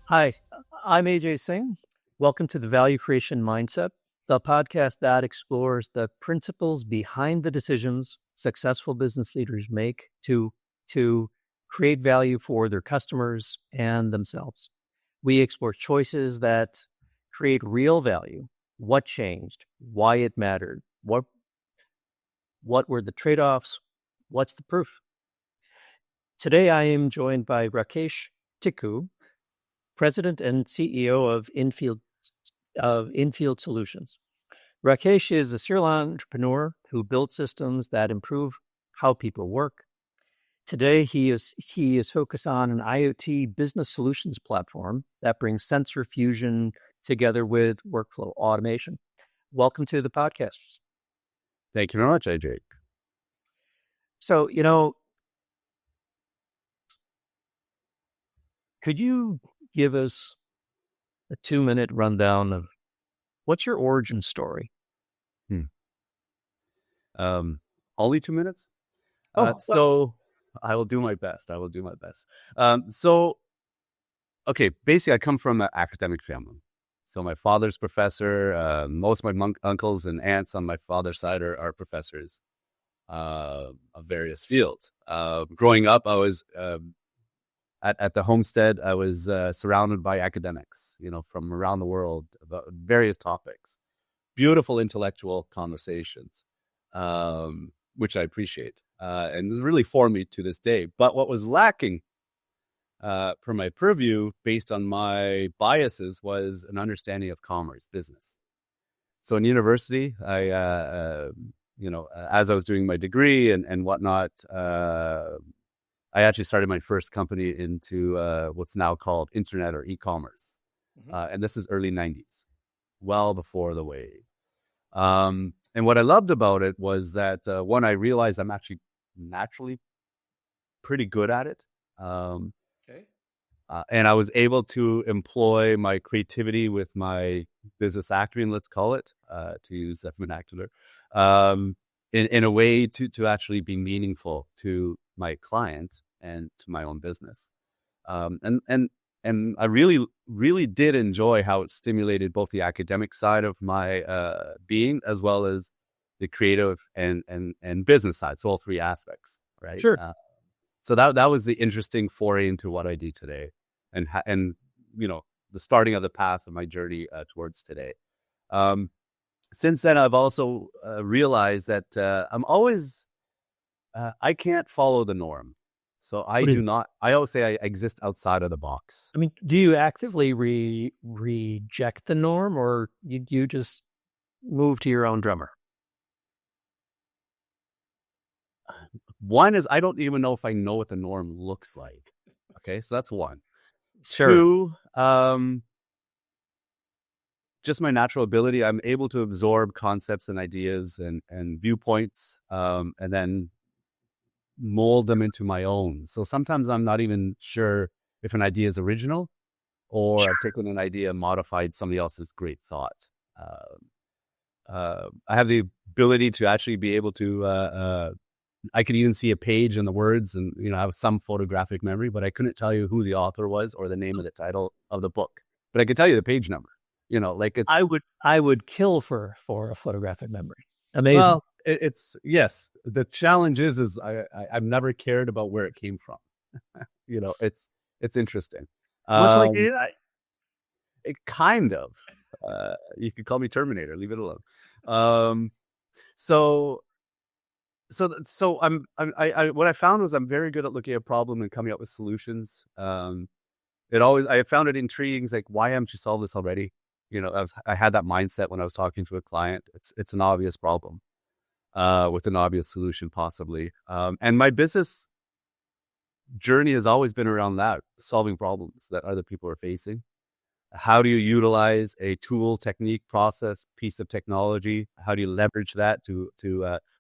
Hi, I'm AJ Singh. Welcome to the Value Creation Mindset, the podcast that explores the principles behind the decisions successful business leaders make to create value for their customers and themselves. We explore choices that create real value, what changed, why it mattered, what were the trade-offs, what's the proof. Today I am joined by Rakesh Tiku, President and CEO of Infield Solutions. Rakesh is a serial entrepreneur who builds systems that improve how people work. Today, he is focused on an IoT business solutions platform that brings sensor fusion together with workflow automation. Welcome to the podcast. Thank you very much, AJ. So, could you give us a 2-minute rundown of what's your origin story? Only 2 minutes? So I will do my best. Okay, basically I come from an academic family. So my father's professor, most of my uncles and aunts on my father's side are professors of various fields. Growing up, I was at the homestead, I was surrounded by academics, from around the world about various topics. Beautiful intellectual conversations, which I appreciate, and really formed me to this day. But what was lacking for my purview, based on my biases, was an understanding of commerce, business. So in university, I, as I was doing my degree and whatnot, I actually started my first company into what's now called internet or e-commerce. And this is early 90s, well before the wave. And what I loved about it was that one, I realized I'm actually naturally pretty good at it. And I was able to employ my creativity with my business acumen, let's call it, to use that vernacular, in a way to actually be meaningful to my client and to my own business. And I really did enjoy how it stimulated both the academic side of my being as well as the creative and business side. So all three aspects, right? Sure. So that was the interesting foray into what I do today, and the starting of the path of my journey towards today. Since then, I've also realized that I can't follow the norm. So I always say I exist outside of the box. I mean, do you actively reject the norm, or you just move to your own drummer? One is, I don't even know if I know what the norm looks like. Okay, so that's one. Sure. Two, just my natural ability. I'm able to absorb concepts and ideas and viewpoints, and then mold them into my own. So sometimes I'm not even sure if an idea is original or I've taken an idea and modified somebody else's great thought. I have the ability to actually be able to, I could even see a page and the words and, I have some photographic memory, but I couldn't tell you who the author was or the name of the title of the book, but I could tell you the page number, I would kill for a photographic memory. Amazing. Well, yes. The challenge is I've never cared about where it came from. It's interesting. Much like AI. It kind of. You could call me Terminator. Leave it alone. So what I found was I'm very good at looking at a problem and coming up with solutions. I found it intriguing. It's like, why haven't you solved this already? I had that mindset when I was talking to a client. It's an obvious problem, with an obvious solution possibly. And my business journey has always been around that, solving problems that other people are facing. How do you utilize a tool, technique, process, piece of technology? How do you leverage that to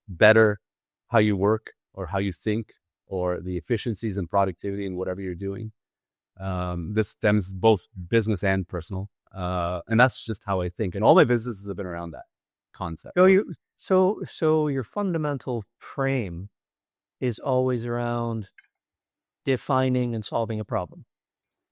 better how you work or how you think, or the efficiencies and productivity in whatever you're doing? This stems both business and personal. And that's just how I think. And all my businesses have been around that concept. So your fundamental frame is always around defining and solving a problem.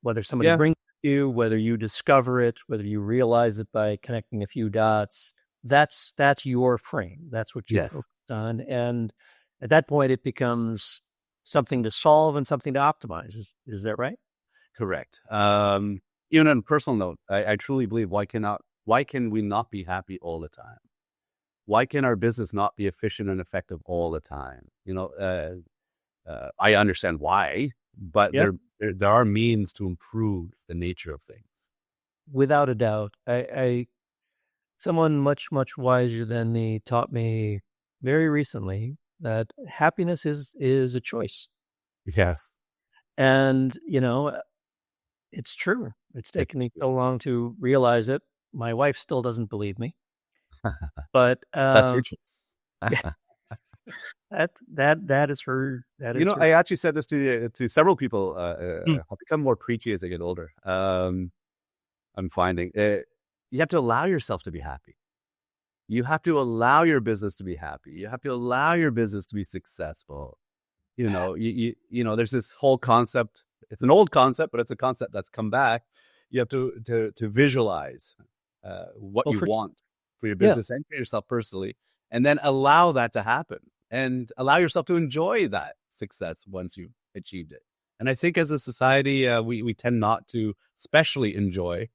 Whether somebody brings you, whether you discover it, whether you realize it by connecting a few dots, that's your frame. That's what you Yes, focus on. And at that point, it becomes something to solve and something to optimize. Is that right? correct. Even on a personal note, I truly believe why can we not be happy all the time? Why can our business not be efficient and effective all the time? I understand why, but Yep. there are means to improve the nature of things. Without a doubt. I someone much, much wiser than me taught me very recently that happiness is a choice. Yes, And, it's true. It's taken it's me so long to realize it. My wife still doesn't believe me, true. but That's your choice. yeah, that is her. That You is know, her. I actually said this to several people. Mm. I've become more preachy as I get older. I'm finding you have to allow yourself to be happy. You have to allow your business to be happy. You have to allow your business to be successful. There's this whole concept. It's an old concept, but it's a concept that's come back. You have to visualize what Oh, you for want for your yeah, business and for yourself personally, and then allow that to happen, and allow yourself to enjoy that success once you've achieved it. And I think as a society, we tend not to especially enjoy,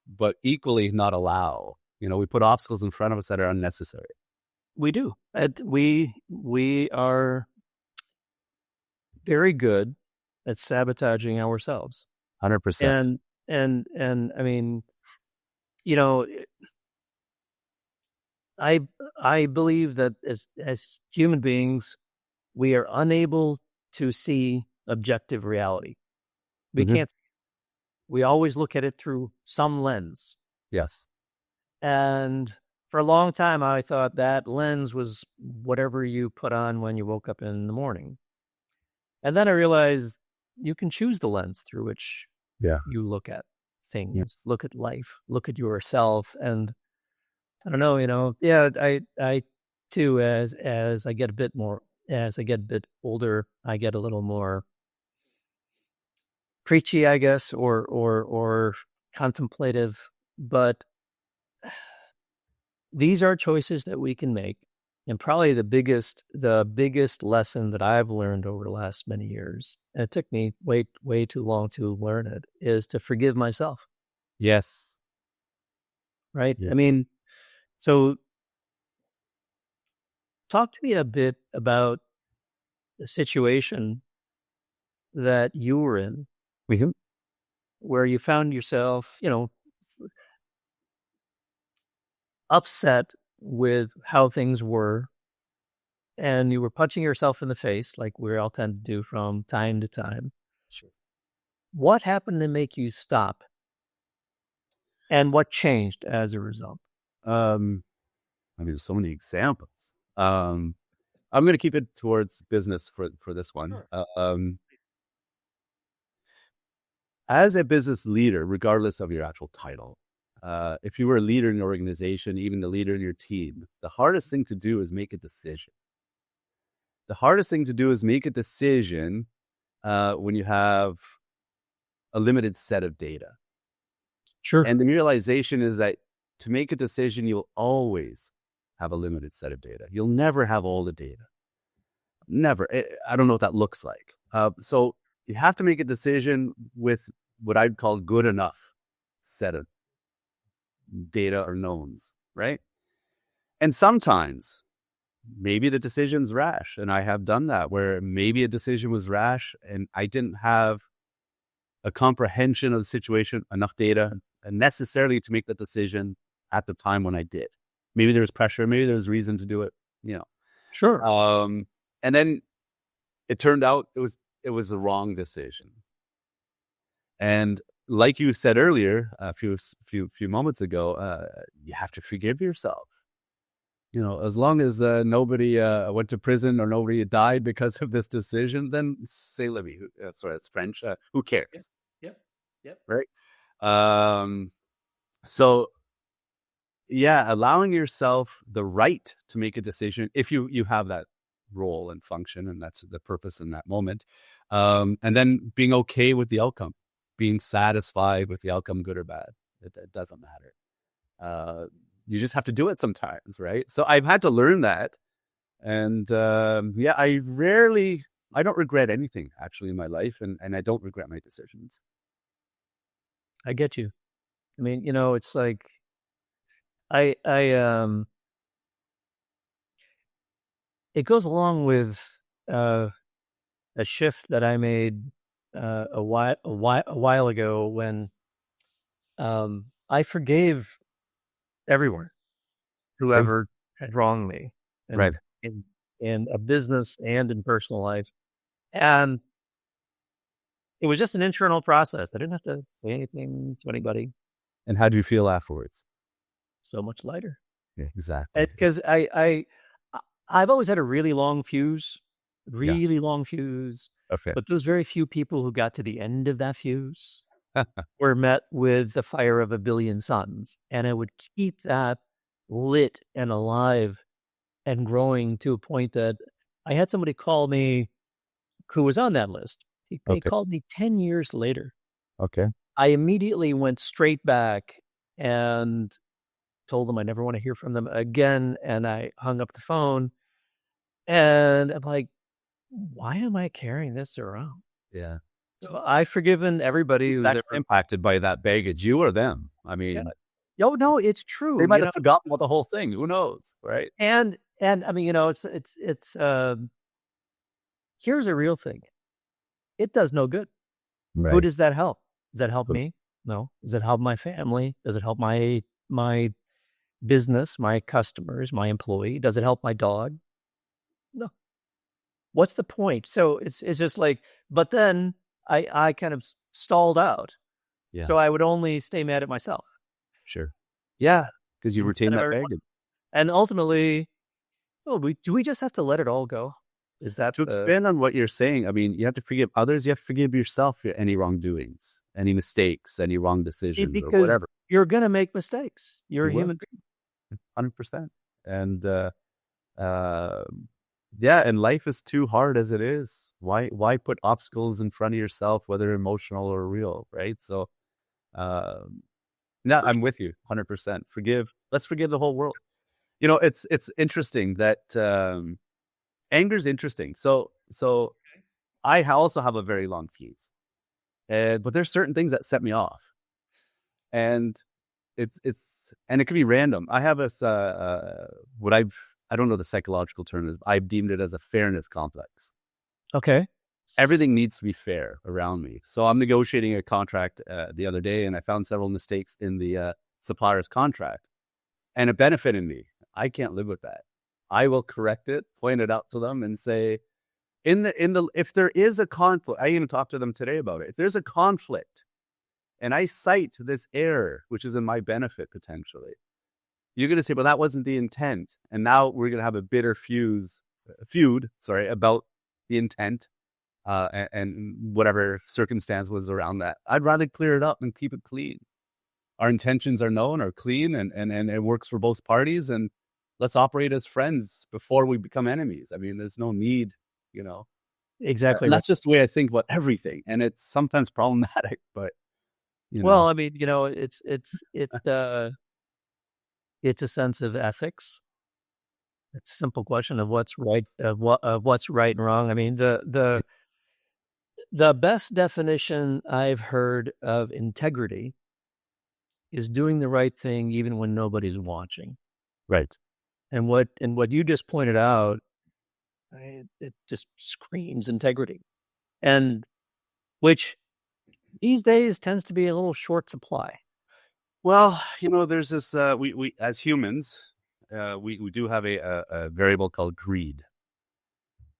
but equally not allow. We put obstacles in front of us that are unnecessary. we do. We are very good at sabotaging ourselves, 100%. and I mean, you know, I I believe that as human beings, we are unable to see objective reality. We Hmm. can't. We always look at it through some lens. Yes. And for a long time, I thought that lens was whatever you put on when you woke up in the morning. And then I realized you can choose the lens through which Yeah. you look at things, Yes. look at life, look at yourself. And I don't know, yeah, I too, as I get a bit more, as I get a bit older, I get a little more preachy, I guess, or contemplative. But these are choices that we can make. And probably the biggest lesson that I've learned over the last many years, and it took me way too long to learn it, is to forgive myself. Yes. Right? I Yes. mean, so talk to me a bit about the situation that you were in Mhm. where you found yourself, upset with how things were, and you were punching yourself in the face like we all tend to do from time to time. Sure. What happened to make you stop, and what changed as a result? Um, I mean, there's so many examples. I'm going to keep it towards business for this one. Sure. As a business leader, regardless of your actual title, if you were a leader in your organization, even the leader in your team, the hardest thing to do is make a decision. The hardest thing to do is make a decision when you have a limited set of data. Sure. And the realization is that to make a decision, you'll always have a limited set of data. You'll never have all the data. Never. I don't know what that looks like. So you have to make a decision with what I'd call good enough set of data or knowns, right? And sometimes maybe the decision's rash. And I have done that where maybe a decision was rash and I didn't have a comprehension of the situation, enough data necessarily to make the decision at the time when I did. Maybe there was pressure, maybe there was reason to do it, you know. Sure. And then it turned out it was the wrong decision. And like you said earlier, a few moments ago, you have to forgive yourself. As long as nobody went to prison or nobody died because of this decision, then c'est la vie. Sorry, that's French. Who Yep. cares, Yep. Yep. right? So yeah, allowing yourself the right to make a decision if you have that role and function, and that's the purpose in that moment, and then being okay with the outcome. being satisfied with the outcome, good or bad. It doesn't matter. You just have to do it sometimes, right? So I've had to learn that. And yeah, I don't regret anything actually in my life, and I don't regret my decisions. I get you. I mean, it's like I it goes along with a shift that I made a while ago when I forgave everyone, Okay. whoever had wronged me, Right. and in a business and in personal life. And it was just an internal process. I didn't have to say anything to anybody. And how do you feel afterwards? So much lighter. Yeah, exactly. Because I've always had a Yeah. really long fuse, Okay. but those very few people who got to the end of that fuse were met with the fire of a billion suns. And I would keep that lit and alive and growing to a point that I had somebody call me who was on that list. They Okay. called me 10 years later. Okay. I immediately went straight back and told them I never want to hear from them again. And I hung up the phone. And I'm like, why am I carrying this around? Yeah. So I've forgiven everybody Who's who's actually ever. impacted by that baggage, you or them? I Yeah. mean, Oh no, it's they true. might have forgotten about the whole thing. Who knows, right? And I mean, it's here's a real thing. It does no good. Who Right. does that help? Does that help me? No. Does it help my family? Does it help my business, my customers, my employee? Does it help my dog? No. What's the point? So it's just like, but then I kind of stalled out. Yeah. So I would only stay mad at myself Sure. Yeah, because you instead retain of that everyone. baggage. And ultimately, do we just have to let it all go? Is that To the expand on what you're saying, I mean, you have to forgive others. You have to forgive yourself for any wrongdoings, any mistakes, any wrong decisions, or because whatever. you're gonna make mistakes. You're You a will, human being. 100%. And uh, yeah, and life is too hard as it is. Why put obstacles in front of yourself, whether emotional or real, right? So, yeah, I'm with you, 100%. Forgive. Let's forgive the whole world. It's interesting that anger is interesting. So I also have a very long fuse, but there's certain things that set me off, and and it can be random. I have this what I don't know the psychological term is. I've deemed it as a fairness complex. Okay. Everything needs to be fair around me. So I'm negotiating a contract the other day, and I found several mistakes in the supplier's contract, and it benefited me. I can't live with that. I will correct it, point it out to them, and say, if there is a conflict, I even talked to them today about it. If there's a conflict, and I cite this error, which is in my benefit potentially, you're going to say, "Well, that wasn't the intent," and now we're going to have a bitter feud, about the intent and whatever circumstance was around that. I'd rather clear it up and keep it clean. Our intentions are known, are clean, and it works for both parties. And let's operate as friends before we become enemies. I mean, there's no need, you know. Exactly And right. that's just the way I think about everything. And it's sometimes problematic, but you Well, know, I mean, it's a sense of ethics. It's a simple question of what's right and wrong. I mean, the best definition I've heard of integrity is doing the right thing even when nobody's watching. right. And what you just pointed out, it just screams integrity, and which these days tends to be a little short supply. Well, there's this, we as humans, we do have a variable called greed.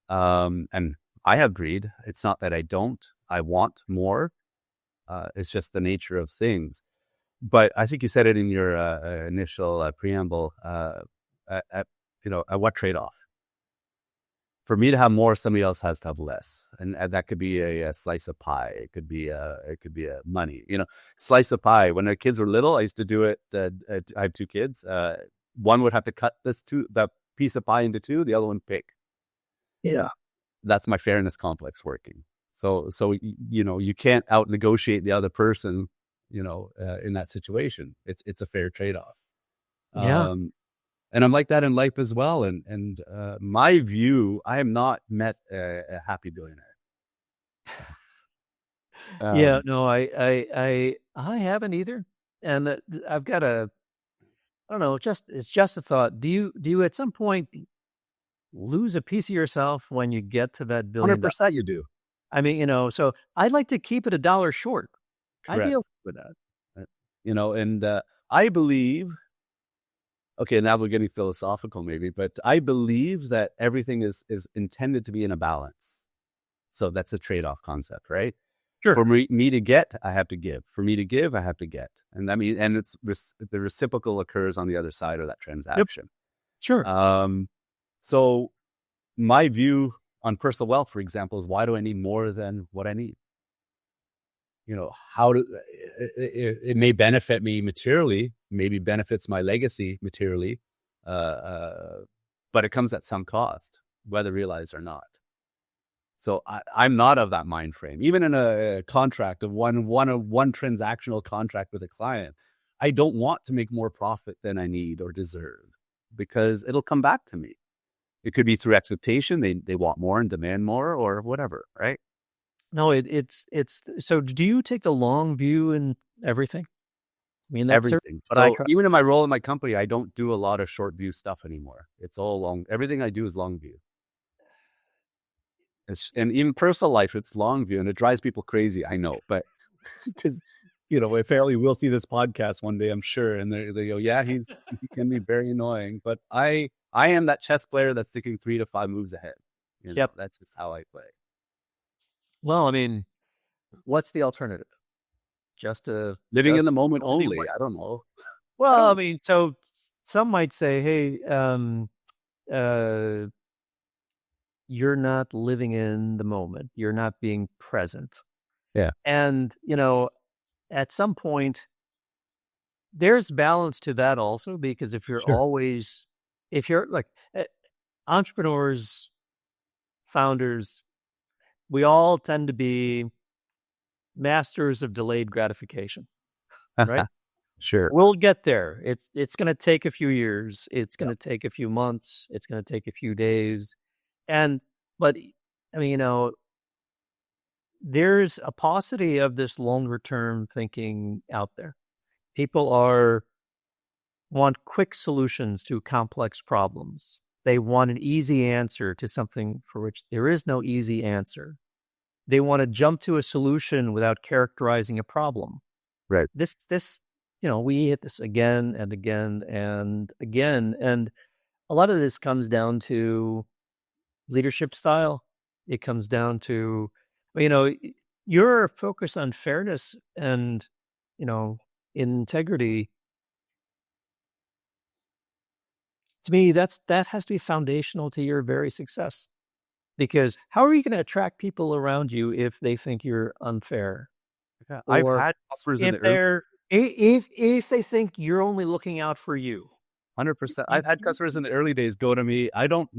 And I have greed. It's not that I don't, I want more. It's just the nature of things. But I think you said it in your initial preamble. At what trade off? For me to have more, somebody else has to have less, and that could be a slice of pie. It could be a money. Slice of pie. When our kids were little, I used to do it. I have two kids. One would have to cut that piece of pie into two. The other one pick. Yeah. That's my fairness complex working. You can't out negotiate the other person, in that situation. It's a fair trade-off. Yeah. And I'm like that in life as well. And my view, I have not met a happy billionaire. Yeah. Um, No, I haven't either. And I've got I don't know, it's just a thought. Do you at some point lose a piece of yourself when you get to that $1 billion? 100% you do. I mean, so I'd like to keep it $1 short. I'd be okay Correct. with that. And I believe, okay, now we're getting philosophical maybe, but I believe that everything is intended to be in a balance. So that's a trade-off concept, right? Sure. For me to get, I have to give. For me to give, I have to get. And the reciprocal occurs on the other side of that Yep. transaction. Sure. So my view on personal wealth, for example, is why do I need more than what I need? It may benefit me materially, maybe benefits my legacy materially, but it comes at some cost, whether realized or not. So I'm not of that mind frame. Even in a contract of one transactional contract with a client, I don't want to make more profit than I need or deserve, because it'll come back to me. It could be through expectation. They want more and demand more or whatever, right? No, it's so do you take the long view in everything? I mean, that's certainly Everything. what I So try. even in my role in my company, I don't do a lot of short view stuff anymore. It's all long. Everything I do is long view. And even personal life, it's long view, and it drives people crazy. I know, but because my family will see this podcast one day, I'm sure, and they go, "Yeah, he can be very annoying." But I am that chess player that's thinking 3 to 5 moves ahead. Yep. That's just how I play. Well, I mean, what's the alternative? Just to Living in just the moment only only. what? I don't know. I Well, I don't. mean, so some might say, hey, uh, you're not living in the moment. You're not being present. Yeah. And, at some point, there's balance to that also, because Sure. if you're like entrepreneurs, founders, we all tend to be masters of delayed gratification, right? Sure. We'll get there. It's going to take a few years. It's going Yeah. to take a few months. It's going to take a few days. But I mean, there's a paucity of this longer term thinking out there. People want quick solutions to complex problems. They want an easy answer to something for which there is no easy answer. They want to jump to a solution without characterizing a problem. Right. This, we hit this again and again and again. And a lot of this comes down to leadership style. It comes down to, your focus on fairness and, integrity. To me, that has to be foundational to your very success. Because how are you going to attract people around you if they think you're unfair, Yeah. I've or had customers in if the early they think you're only looking out for you? 100%. I've had customers in the early days go to me, I don't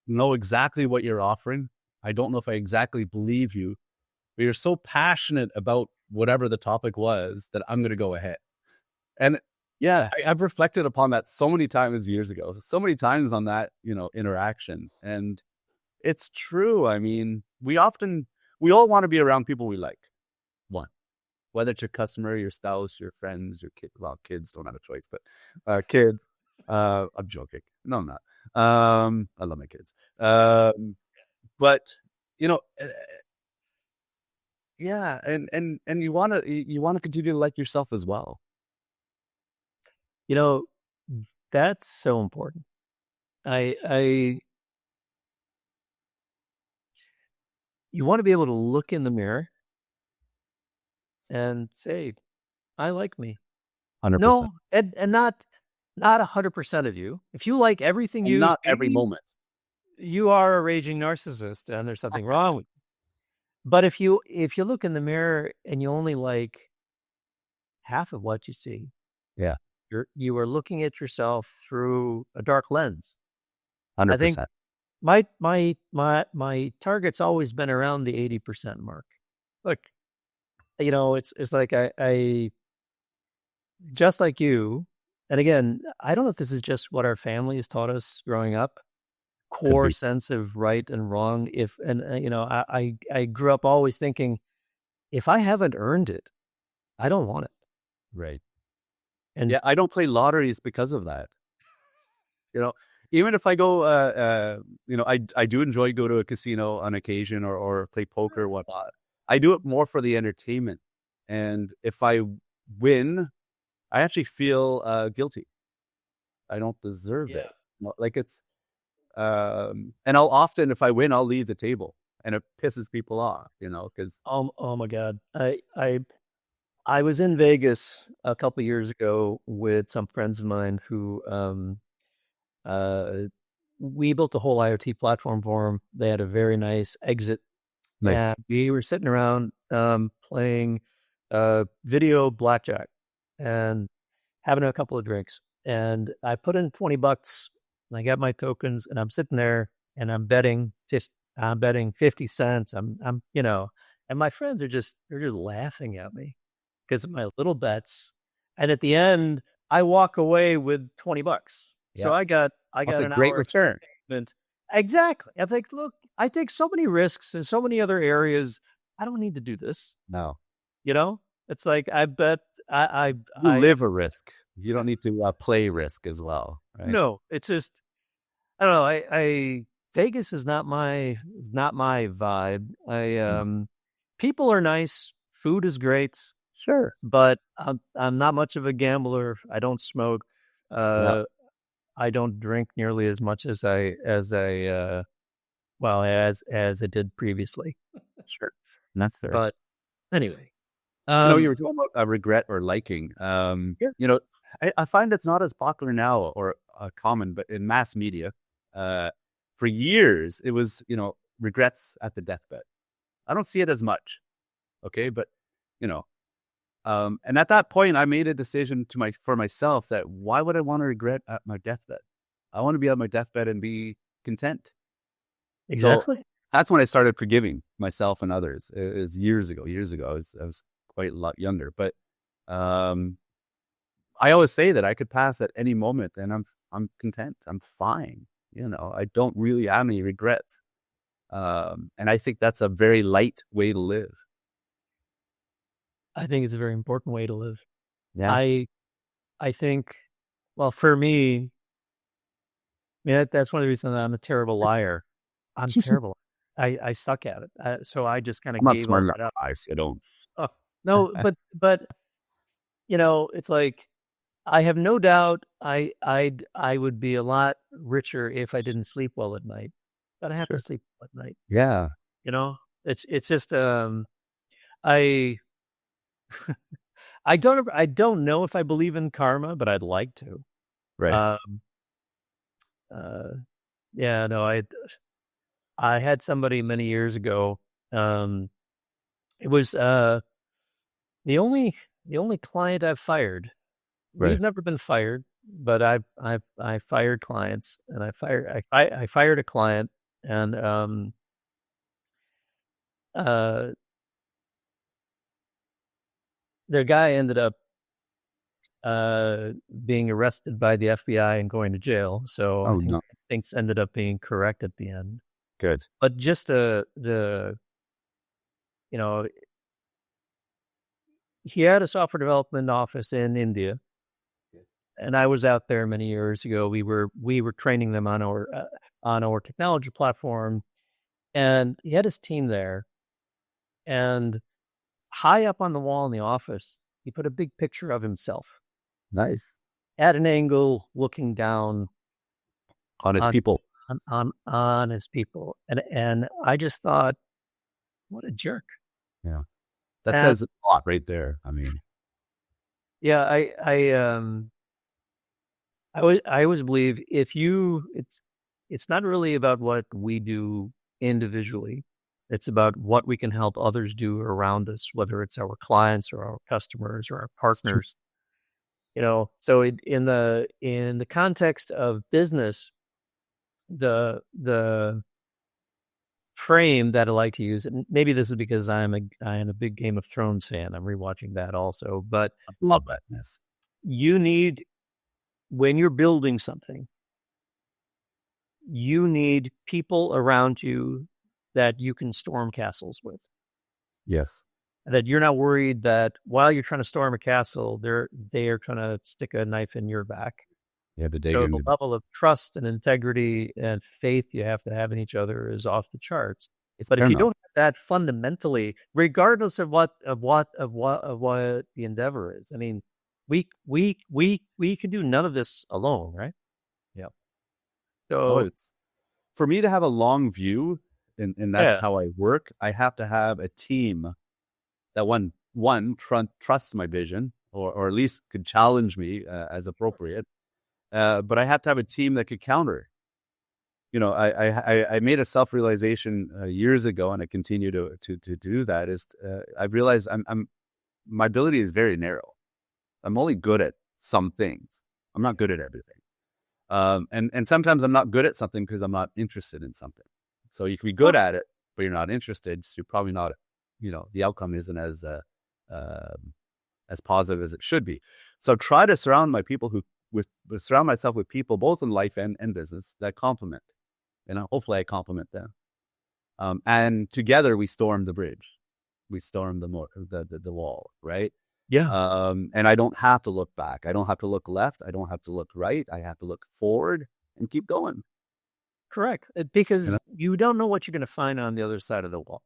know exactly what you're offering. I don't know if I exactly believe you, but you're so passionate about whatever the topic was that I'm going to go ahead. And Yeah, I've reflected upon that so many times years ago, so many times on that, interaction. And it's true. I mean, we all want to be around people we like. One, whether it's your customer, your spouse, your friends, your kid. Well, kids don't have a choice, but kids. I'm joking. No, I'm not. I love my kids. But you know, uh, yeah, and you want to continue to like yourself as well. you know, that's so important. I You want to be able to look in the mirror and say, I like me. 100%, No, and not 100% of you. If you like everything and you not every see, moment. you are a raging narcissist and there's something wrong with you. But if you look in the mirror and you only like half of what you see, Yeah, you are looking at yourself through a dark lens. I think 100%. my target's always been around the 80% mark. Look, it's like I just like you, and again, I don't know if this is just what our family has taught us growing up, Could core be. sense of right and wrong. I grew up always thinking, if I haven't earned it, I don't want it. Right. And Yeah, I don't play lotteries because of that. You know, even if I go, I do enjoy go to a casino on occasion or play poker or whatnot. I do it more for the entertainment. And if I win, I actually feel guilty. I don't deserve yeah. it. Like it's, and I'll often, if I win, I'll leave the table and it pisses people off, because Oh my God. I was in Vegas a couple years ago with some friends of mine who uh we built a whole IoT platform for them. They had a very nice exit, nice. and we were sitting around playing video blackjack and having a couple of drinks. And I put in $20 and I got my tokens and I'm sitting there and I'm betting 50 cents. And my friends they're just laughing at me because of my little bets. And at the end, I walk away with $20. So Yeah. I got That's a an great hour of return. entertainment. Exactly. I think, look, I take so many risks in so many other areas. I don't need to do this. No, You know, it's like I bet you live a risk. You don't need to play risk as well, right? no, it's just I don't know. I Vegas is not my vibe. Mm. People are nice, food is great, Sure. but I'm not much of a gambler. I don't smoke. Yeah, Uh, I don't drink nearly as much as I did previously. sure. And that's fair. But anyway, You were talking about regret or liking. yeah, I find it's not as popular now or common, but in mass media, uh, for years it was, regrets at the deathbed. I don't see it as much. Okay, but you know, and at that point, I made a decision for myself that why would I want to regret at my deathbed? I want to be at my deathbed and be content. So exactly. that's when I started forgiving myself and others. It was years ago. Years ago, I was quite a lot younger, but um, I always say that I could pass at any moment, and I'm content. I'm fine. I don't really have any regrets, and I think that's a very light way to live. I think it's a very important way to live. Yeah, I I think, well, for me, that's one of the reasons I'm a terrible liar. I'm terrible. I suck at it. So I just kind I'm of not gave smart all enough. that up. I don't. Oh, no, but it's like I have no doubt I would be a lot richer if I didn't sleep well at night. But I have to Sure. sleep well at night. Yeah. You know, it's just I I don't know if I believe in karma, but I'd like to. Right. Um, uh, yeah, no, I had somebody many years ago. Um, it was the only client I've fired. Right. We've never been fired, but I fired clients, and I fired a client, and uh the guy ended up being arrested by the FBI and going to jail. So I Oh think no. things ended up being correct at the end. Good. But just the you know he had a software development office in India, and I was out there many years ago. We were training them on our technology platform, and he had his team there. And high up on the wall in the office, he put a big picture of himself Nice. at an angle, looking down Honest on people. on his people, and I just thought, what a jerk. Yeah. That And says a lot right there. I mean, yeah, I always believe it's not really about what we do individually. It's about what we can help others do around us, whether it's our clients or our customers or our it's true. partners. So in the context of business, the frame that I like to use, and maybe this is because I am a big Game of Thrones fan. I'm rewatching that also, but Love that. Yes. you need, when you're building something, you need people around you that you can storm castles with. Yes. That you're not worried that while you're trying to storm a castle, they are trying to stick a knife in your back. Yeah, but they So can. the level of trust and integrity and faith you have to have in each other is off the charts. It's But if you paramount. don't have that fundamentally, regardless of what the endeavor is, I mean, we can do none of this alone, right? Yeah. Oh, So it's for me to have a long view, and that's yeah, how I work. I have to have a team that trusts my vision, or at least could challenge me as appropriate. But I have to have a team that could counter. I made a self-realization years ago, and I continue to do that. I've realized my ability is very narrow. I'm only good at some things. I'm not good at everything. And sometimes I'm not good at something because I'm not interested in something. So you can be good at it, but you're not interested. So you're probably not, the outcome isn't as positive as it should be. So try to surround myself with people, both in life and business, that complement. And hopefully I compliment them. And together we storm the bridge. We storm the wall, right? yeah, And I don't have to look back. I don't have to look left. I don't have to look right. I have to look forward and keep going. correct. You Because know? you don't know what you're going to find on the other side of the wall.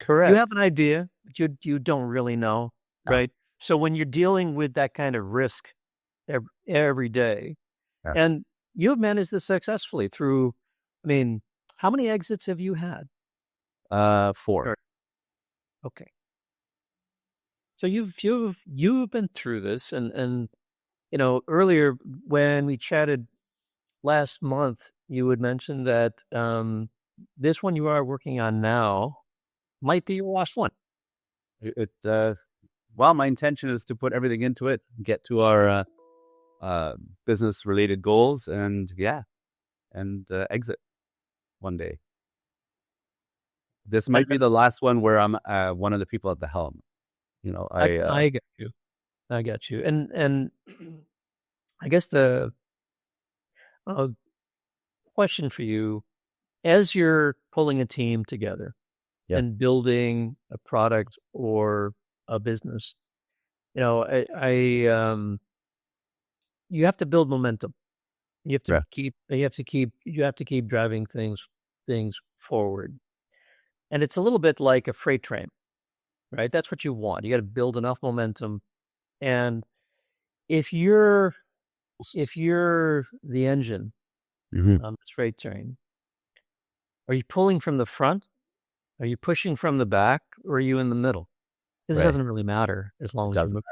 You have Correct. an idea, but you don't really know, No. right? So when you're dealing with that kind of risk every day, Yeah. and you've managed this successfully through, I mean, how many exits have you had? 4. Sure. Okay. So you've been through this, and earlier when we chatted last month, you had mentioned that this one you are working on now might be your last one. Well, my intention is to put everything into it, get to our business related goals, and exit one day. This might be the last one where I'm one of the people at the helm. I get you. I got you. And I guess the uh, question for you, as you're pulling a team together Yeah. and building a product or a business, you have to build momentum. You have to Yeah. keep driving things forward. And it's a little bit like a freight train, right? That's what you want. You got to build enough momentum. And if you're the engine Mhm. on this freight train, are you pulling from the front? Are you pushing from the back? Or are you in the middle? This Right. doesn't really matter as long as you Doesn't move.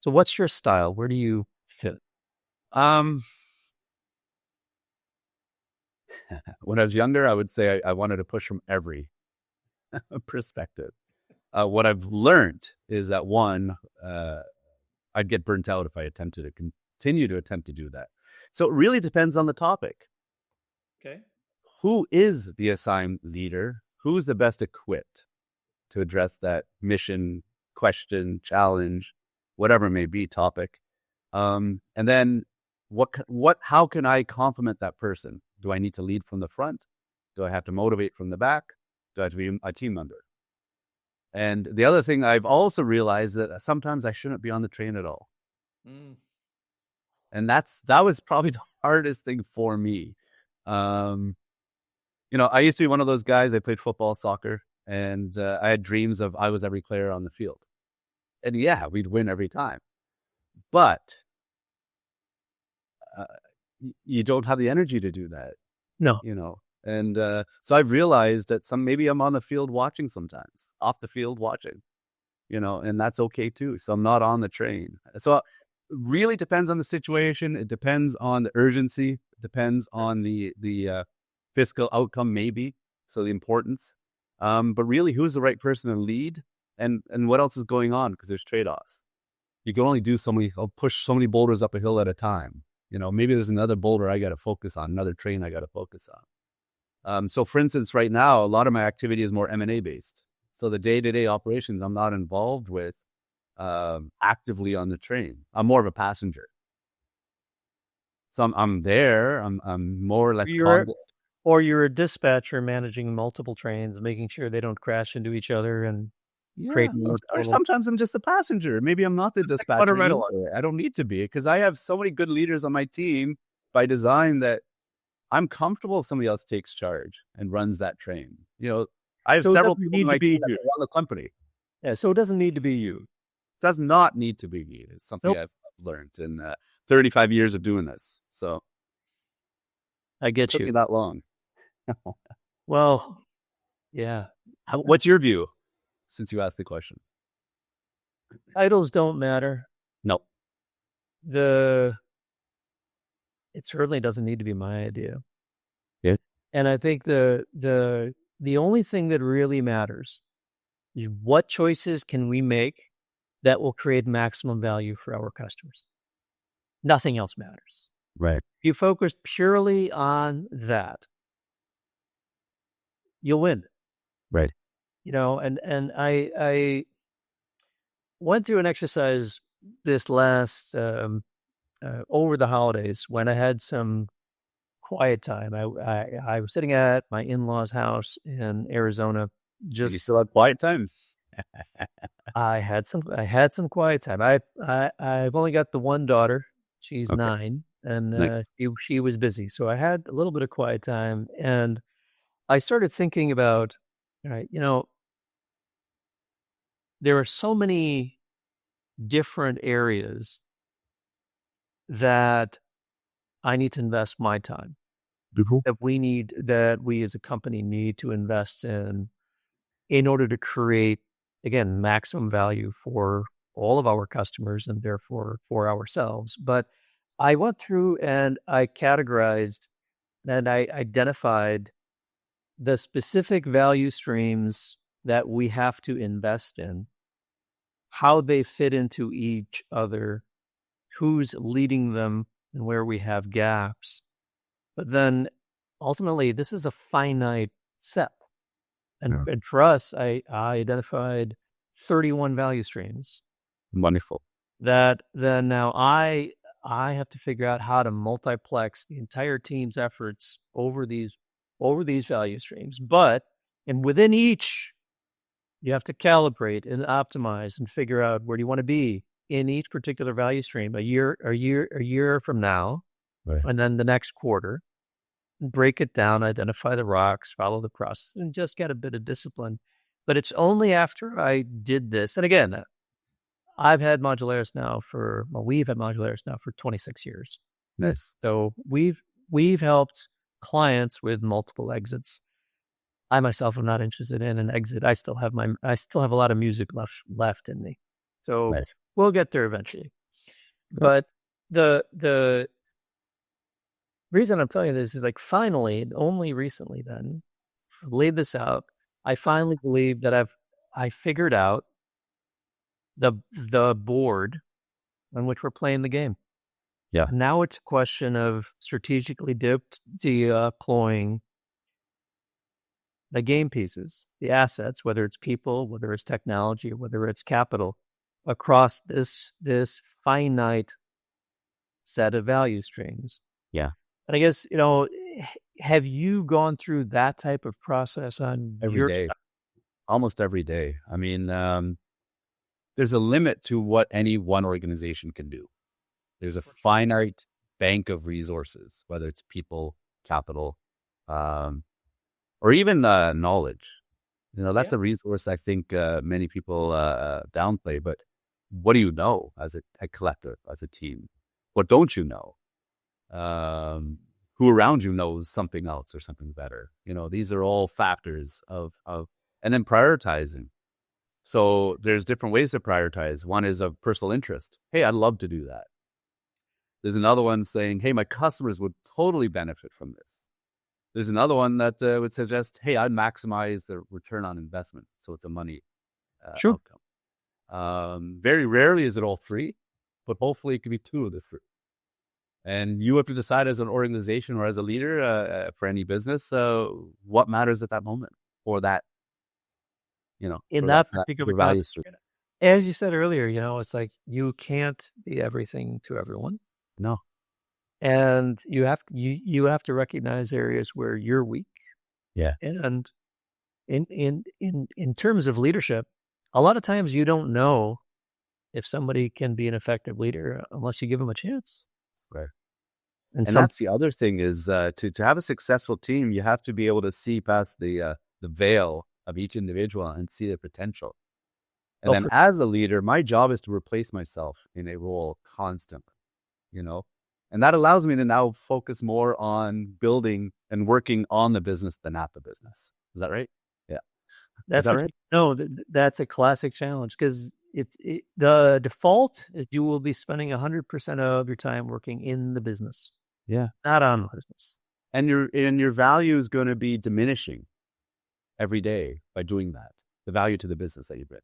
So what's your style? Where do you fit? Um, when I was younger, I would say I wanted to push from every perspective. What I've learned is that I'd get burnt out if I attempted to continue to attempt to do that. So it really depends on the topic. Okay. Who is the assigned leader? Who's the best equipped to address that mission, question, challenge, whatever it may be, topic? And then how can I complement that person? Do I need to lead from the front? Do I have to motivate from the back? Do I have to be a team member? And the other thing I've also realized that sometimes I shouldn't be on the train at all. And that was probably the hardest thing for me. I used to be one of those guys. I played football, soccer, and I had dreams of I was every player on the field. And yeah, we'd win every time. But you don't have the energy to do that, No. And so I've realized that maybe I'm on the field watching sometimes, off the field watching, and that's okay too. So I'm not on the train. So it really depends on the situation. It depends on the urgency. It depends on the fiscal outcome, maybe. So the importance. But really, who's the right person to lead, and what else is going on? Because there's trade-offs. You can only push so many boulders up a hill at a time. Maybe there's another boulder I got to focus on, another train I got to focus on. So for instance, right now, a lot of my activity is more M&A based. So the day-to-day operations, I'm not involved with actively on the train. I'm more of a passenger. So I'm there. I'm more or less or you're a dispatcher managing multiple trains, making sure they don't crash into each other and create more or sometimes I'm just a passenger. Maybe I'm not the dispatcher. I don't need to be, because I have so many good leaders on my team by design that I'm comfortable if somebody else takes charge and runs that train. I have several people on my team that run the company. Yeah, so it doesn't need to be you. It does not need to be me. It's something I've learned in 35 years of doing this. So I get it took you. me that long. Well, yeah. What's your view, since you asked the question? Titles don't matter. No. It certainly doesn't need to be my idea. Yeah. And I think the only thing that really matters is what choices can we make that will create maximum value for our customers. Nothing else matters. Right. If you focus purely on that, you'll win. Right. And I went through an exercise this last over the holidays when I had some quiet time. I was sitting at my in-laws' house in Arizona. You still have quiet time? I had some quiet time. I've only got the one daughter. She's 9, and nice. she was busy, so I had a little bit of quiet time, and I started thinking about, all right, there are so many different areas that I need to invest my time, that we as a company need to invest in order to create, again, maximum value for all of our customers and therefore for ourselves. But I went through and I categorized and I identified the specific value streams that we have to invest in, how they fit into each other, who's leading them, and where we have gaps. But then ultimately, this is a finite set. And for us, I identified 31 value streams. Wonderful. That then now I have to figure out how to multiplex the entire team's efforts over these value streams. And within each, you have to calibrate and optimize and figure out where do you want to be in each particular value stream a year from now, right. And then the next quarter. Break it down, identify the rocks, follow the process, and just get a bit of discipline. But it's only after I did this, and again, we've had Modularis now for 26 years. Nice. So we've helped clients with multiple exits. I myself am not interested in an exit. I still have a lot of music left in me. So nice. We'll get there eventually. But the reason I'm telling you this is finally, only recently then, laid this out, I finally believe that I figured out the board on which we're playing the game. Yeah. And now it's a question of strategically deploying the game pieces, the assets, whether it's people, whether it's technology, whether it's capital, across this finite set of value streams. Yeah. And I guess, have you gone through that type of process on every day? Almost every day. I mean, there's a limit to what any one organization can do. There's a finite bank of resources, whether it's people, capital, or even knowledge. That's a resource I think many people downplay. But what do you know as a collective, as a team? What don't you know? Who around you knows something else or something better. These are all factors of and then prioritizing. So there's different ways to prioritize. One is of personal interest. Hey, I'd love to do that. There's another one saying, hey, my customers would totally benefit from this. There's another one that would suggest, hey, I'd maximize the return on investment. So it's a money outcome. Very rarely is it all three, but hopefully it could be two of the three. And you have to decide as an organization or as a leader for any business what matters at that moment for that, In for that that particular your value context, stream. as you said earlier, it's like you can't be everything to everyone. No. And you have to recognize areas where you're weak. Yeah. And in terms of leadership, a lot of times you don't know if somebody can be an effective leader unless you give them a chance. Right. And And that's the other thing is to have a successful team, you have to be able to see past the veil of each individual and see their potential. And then as a leader, my job is to replace myself in a role constantly, and that allows me to now focus more on building and working on the business than at the business. Is that right? Yeah. Is that right? No, that's a classic challenge because the default is you will be spending 100% of your time working in the business. Yeah. Not on business. And your value is going to be diminishing every day by doing that. The value to the business that you bring.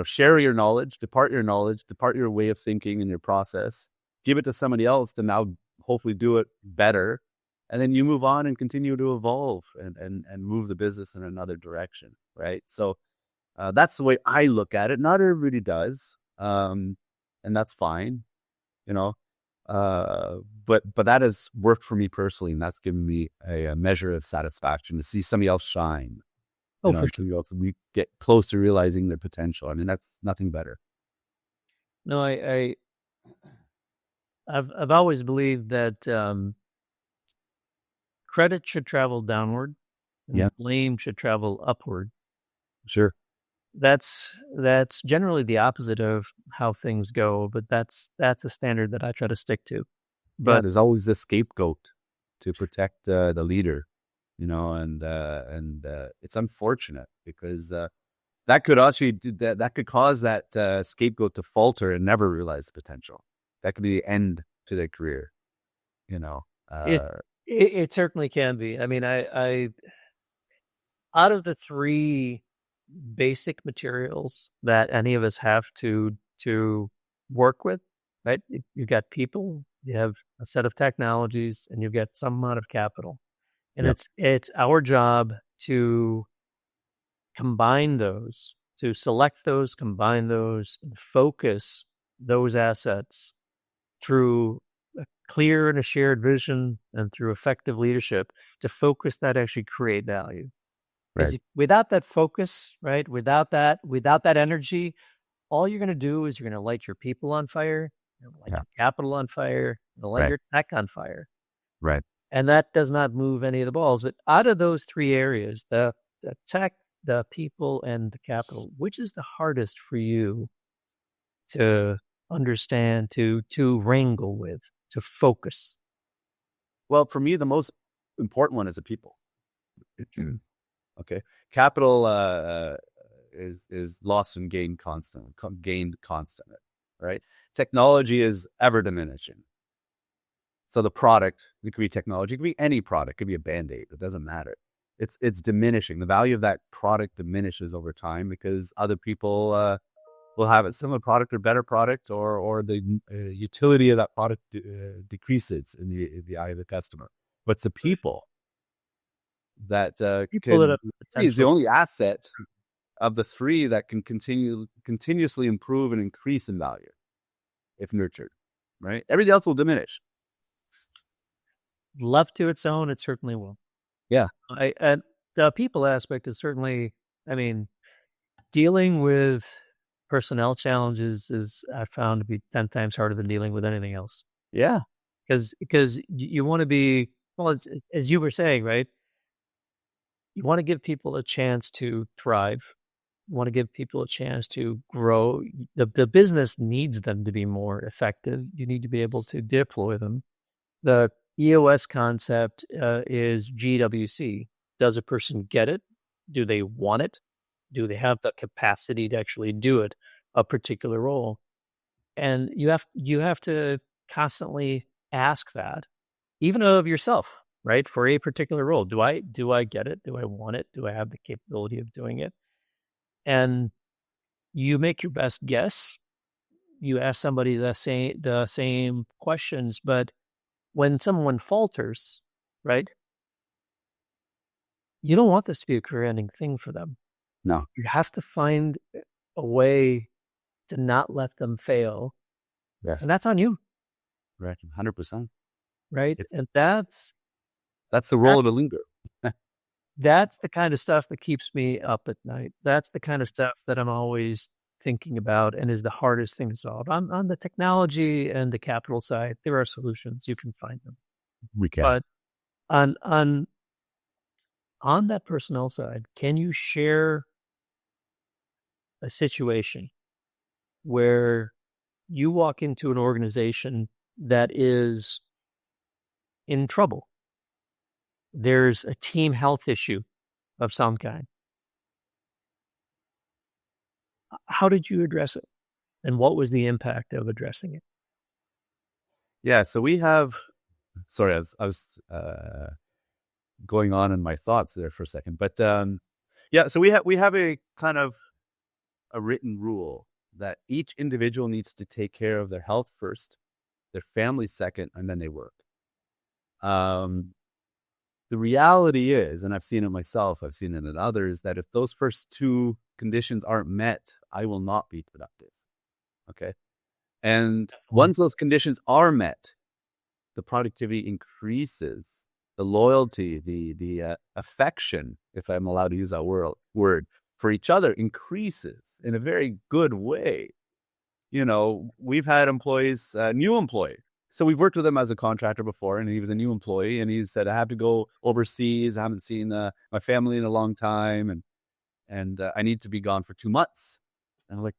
Share your knowledge, depart your way of thinking and your process, give it to somebody else to now hopefully do it better. And then you move on and continue to evolve and move the business in another direction. Right. So that's the way I look at it. Not everybody does. And that's fine, but that has worked for me personally. And that's given me a measure of satisfaction to see somebody else shine. For sure. So we get close to realizing their potential. I mean, that's nothing better. No, I've always believed that credit should travel downward, and blame should travel upward. Sure. That's generally the opposite of how things go, but that's a standard that I try to stick to. But there's always a scapegoat to protect the leader. And it's unfortunate because that could actually that could cause that scapegoat to falter and never realize the potential. That could be the end to their career. It certainly can be. I mean, I out of the three basic materials that any of us have to work with, right? You've got people, you have a set of technologies, and you've got some amount of capital. And it's our job to combine those, to select those, combine those, and focus those assets through a clear and a shared vision and through effective leadership to focus that actually create value. Because without that focus, right, without that energy, all you're going to do is you're going to light your people on fire, light your capital on fire, light your tech on fire. Right. And that does not move any of the balls. But out of those three areas, the tech, the people, and the capital, which is the hardest for you to understand, to wrangle with, to focus? Well, for me, the most important one is the people. Okay. Capital is lost and gained constantly, right? Technology is ever diminishing. So the product, it could be technology, it could be any product, it could be a Band-Aid, it doesn't matter. It's diminishing. The value of that product diminishes over time because other people will have a similar product or better product, or the utility of that product decreases in the eye of the customer. But it's the people that is the only asset of the three that can continuously improve and increase in value if nurtured, right? Everything else will diminish. Left to its own, it certainly will. Yeah. And the people aspect is certainly, I mean, dealing with personnel challenges is, I found, to be 10 times harder than dealing with anything else. Yeah. Because you want to be, well, it's, as you were saying, right? You want to give people a chance to thrive. You want to give people a chance to grow. The business needs them to be more effective. You need to be able to deploy them. The EOS concept is GWC. Does a person get it? Do they want it? Do they have the capacity to actually do it, a particular role? And you have to constantly ask that, even of yourself, right? For a particular role. Do I get it? Do I want it? Do I have the capability of doing it? And you make your best guess, you ask somebody the same questions, but when someone falters, right, you don't want this to be a career-ending thing for them. No. You have to find a way to not let them fail, Yes. and that's on you, Right. 100%. right? It's And that's the role of a leader. that's the kind of stuff that keeps me up at night. That's the kind of stuff that I'm always thinking about and is the hardest thing to solve. On the technology and the capital side, there are solutions. You can find them. We can. But on that personnel side, can you share a situation where you walk into an organization that is in trouble? There's a team health issue of some kind. How did you address it? And what was the impact of addressing it? Yeah. So we have, sorry, I was going on in my thoughts there for a second, but yeah, so we have a kind of a written rule that each individual needs to take care of their health first, their family second, and then they work. The reality is, and I've seen it myself, I've seen it in others, that if those first two conditions aren't met, I will not be productive. Okay. And once those conditions are met, the productivity increases, the loyalty, the affection, if I'm allowed to use that word, for each other increases in a very good way. You know, we've had employees, new employee. So we've worked with him as a contractor before, and he was a new employee, and he said, I have to go overseas. I haven't seen my family in a long time, and I need to be gone for 2 months. And I'm like,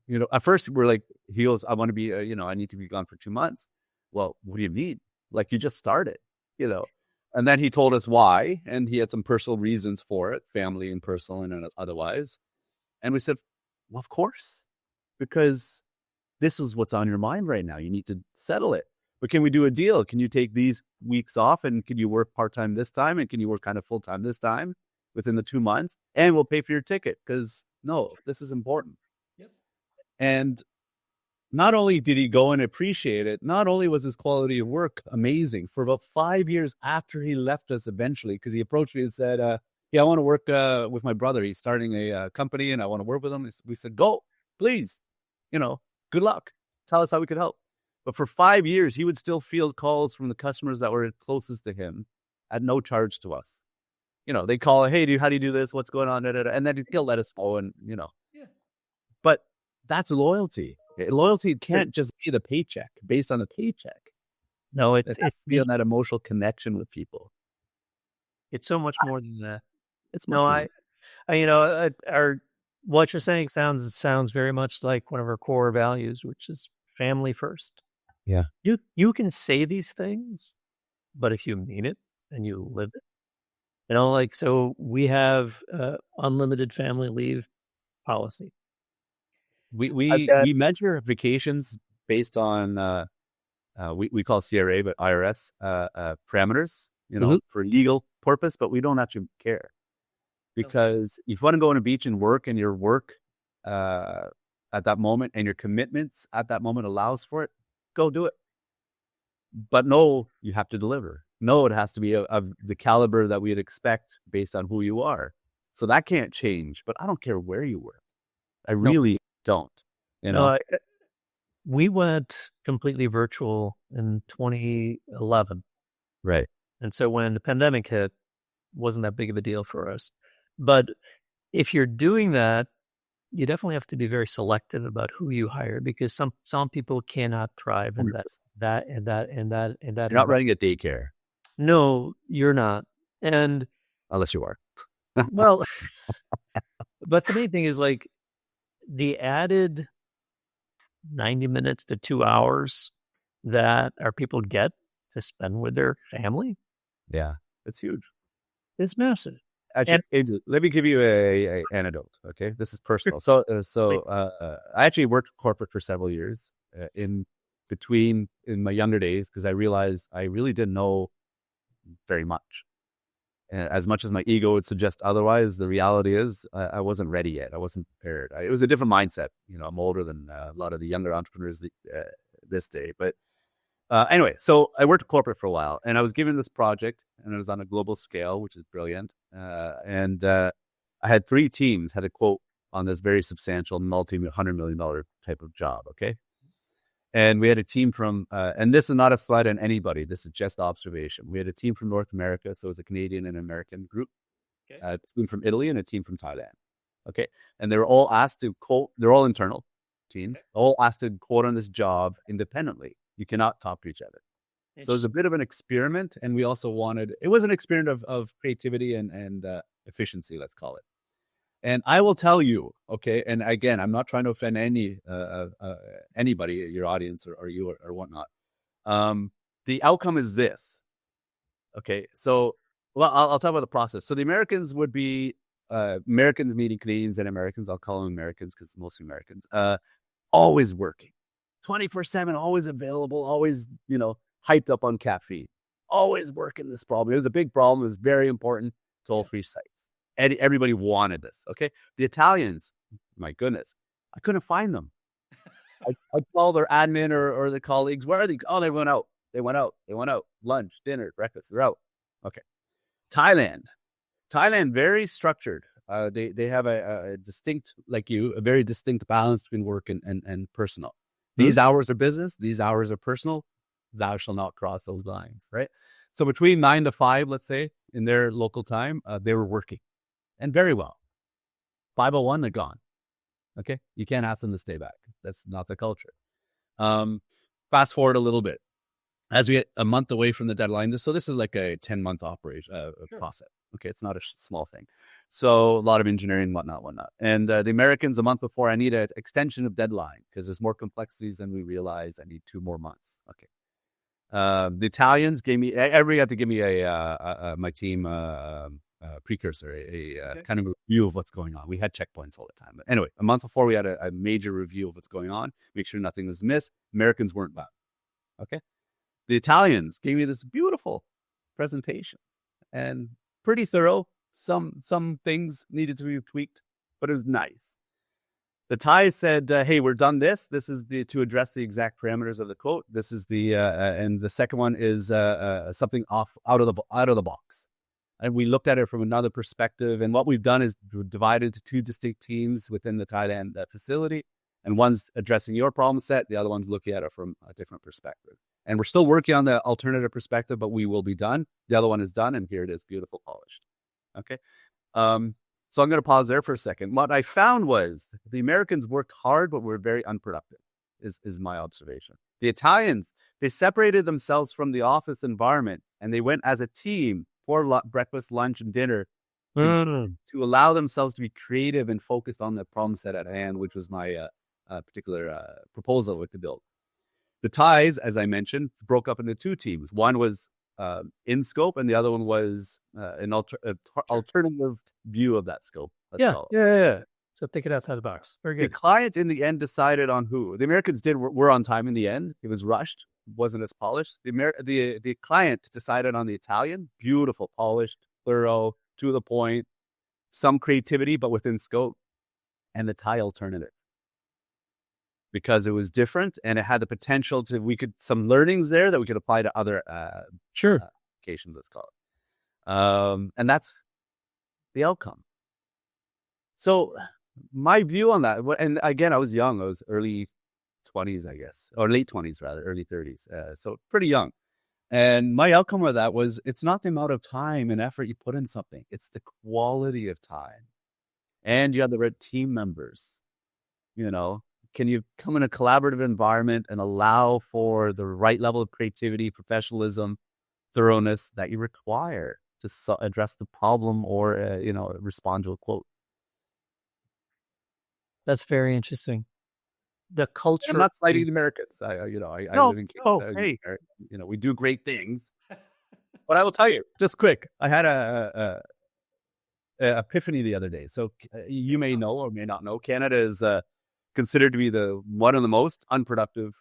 you know, at first we're like, he goes, I want to be, I need to be gone for 2 months. Well, what do you mean? Like, you just started, you know. And then he told us why, and he had some personal reasons for it, family and personal and otherwise. And we said, well, of course, because this is what's on your mind right now. You need to settle it. But can we do a deal? Can you take these weeks off, and can you work part-time this time? And can you work kind of full-time this time within the 2 months? And we'll pay for your ticket, because no, this is important. Yep. And not only did he go and appreciate it, not only was his quality of work amazing, for about 5 years after he left us eventually, because he approached me and said, yeah, I want to work with my brother. He's starting a company and I want to work with him. We said, go, please, good luck. Tell us how we could help. But for 5 years, he would still field calls from the customers that were closest to him at no charge to us. They call, hey, dude, how do you do this? What's going on? And then he'll let us know, and, Yeah. But that's loyalty. Loyalty can't just be the paycheck, based on the paycheck. No, It has to be on that emotional connection with people. It's so much more than that. It's No, much more. What you're saying sounds very much like one of our core values, which is family first. Yeah. You can say these things, but if you mean it and you live it, so we have unlimited family leave policy. We measure vacations based on we call CRA, but IRS parameters, for legal purpose, but we don't actually care. Because if you want to go on a beach and work, and your work at that moment and your commitments at that moment allows for it, go do it. But no, you have to deliver. No, it has to be of the caliber that we'd expect based on who you are. So that can't change. But I don't care where you work. I really don't. We went completely virtual in 2011. Right. And so when the pandemic hit, wasn't that big of a deal for us. But if you're doing that, you definitely have to be very selective about who you hire, because some people cannot thrive in that. You're not running a daycare. No, you're not. And unless you are. Well, but the main thing is, like, the added 90 minutes to 2 hours that our people get to spend with their family. Yeah, it's huge. It's massive. Actually, let me give you a anecdote. Okay, this is personal. So I actually worked corporate for several years in my younger days, because I realized I really didn't know very much. As much as my ego would suggest otherwise, the reality is I wasn't ready yet. I wasn't prepared. It was a different mindset. I'm older than a lot of the younger entrepreneurs this day. But anyway, so I worked corporate for a while, and I was given this project, and it was on a global scale, which is brilliant. And I had 3 teams, had a quote on this very substantial multi-$100 million type of job. Okay. And we had a team from, and this is not a slide on anybody. This is just observation. We had a team from North America. So it was a Canadian and American group, a team from Italy and a team from Thailand. Okay. And they were all asked to quote, they're all internal teams, all asked to quote on this job independently. You cannot talk to each other. So it was a bit of an experiment. And we also it was an experiment of creativity and efficiency, let's call it. And I will tell you, okay, and again, I'm not trying to offend anybody, your audience or you or whatnot. The outcome is this. Okay, so, well, I'll talk about the process. So the Americans would be Americans meeting Canadians and Americans. I'll call them Americans because mostly Americans. Always working, 24/7, always available, always, hyped up on caffeine, always working this problem. It was a big problem. It was very important to all 3 sites. And everybody wanted this. Okay. The Italians, my goodness, I couldn't find them. I'd call their admin or their colleagues. Where are they? Oh, they went out. They went out. Lunch, dinner, breakfast. They're out. Okay. Thailand, very structured. They have a distinct, like you, a very distinct balance between work and personal. These hours are business. These hours are personal. Thou shall not cross those lines. Right. So between 9 to 5, let's say, in their local time, they were working. And very well. 5:01, they're gone. Okay? You can't ask them to stay back. That's not the culture. Fast forward a little bit. As we get a month away from the deadline, so this is like a 10-month operation process. Okay? It's not a small thing. So a lot of engineering, whatnot. And the Americans, a month before, I need an extension of deadline because there's more complexities than we realize. I need 2 more months. Okay. The Italians gave me, everybody had to give me my team, precursor, kind of a review of what's going on. We had checkpoints all the time. But anyway, a month before we had a major review of what's going on, make sure nothing was missed. Americans weren't bad. Okay. The Italians gave me this beautiful presentation and pretty thorough. Some things needed to be tweaked, but it was nice. The Thais said, hey, we're done this. This is to address the exact parameters of the quote. This is and the second one is something out of the box. And we looked at it from another perspective. And what we've done is divided into 2 distinct teams within the Thailand facility. And one's addressing your problem set. The other one's looking at it from a different perspective. And we're still working on the alternative perspective, but we will be done. The other one is done. And here it is, beautiful, polished. Okay. So I'm going to pause there for a second. What I found was the Americans worked hard, but were very unproductive, is my observation. The Italians, they separated themselves from the office environment, and they went as a team for breakfast, lunch, and dinner to allow themselves to be creative and focused on the problem set at hand, which was my particular proposal with the build. The Thais, as I mentioned, broke up into 2 teams. One was in scope, and the other one was an alternative view of that scope. Yeah. So thinking outside the box. Very good. The client in the end decided on who. The Americans were on time in the end. It was rushed. Wasn't as polished. The client decided on the Italian. Beautiful, polished, thorough, to the point, some creativity, but within scope. And the Thai alternative. Because it was different and it had the potential some learnings there that we could apply to other applications, let's call it. And that's the outcome. So my view on that, and again, I was young. I was early 20s, I guess, or late 20s rather, early 30s. So pretty young. And my outcome of that was, it's not the amount of time and effort you put in something. It's the quality of time. And you have the right team members, Can you come in a collaborative environment and allow for the right level of creativity, professionalism, thoroughness that you require to address the problem or, respond to a quote? That's very interesting. The culture. I'm not slighting the Americans. I live in Canada. Hey. We do great things. But I will tell you, just quick, I had a epiphany the other day. So you may know or may not know, Canada is considered to be one of the most unproductive,